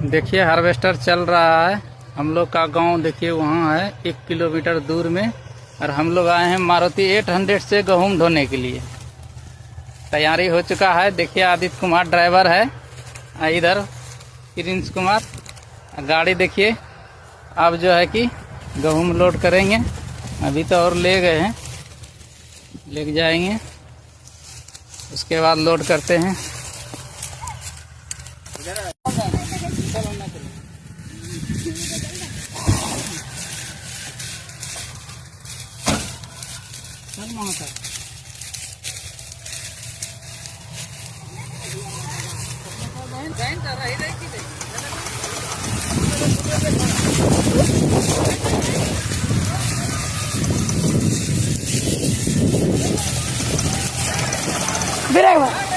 देखिए हार्वेस्टर चल रहा है। हम लोग का गांव देखिए वहाँ है 1 किलोमीटर दूर में, और हम लोग आए हैं मारुति 800 से गेहूँ ढोने के लिए। तैयारी हो चुका है। देखिए आदित्य कुमार ड्राइवर है, इधर प्रिंस कुमार गाड़ी। देखिए अब जो है कि गेहूँ लोड करेंगे। अभी तो और ले गए हैं, ले जाएंगे, उसके बाद लोड करते हैं। Mira,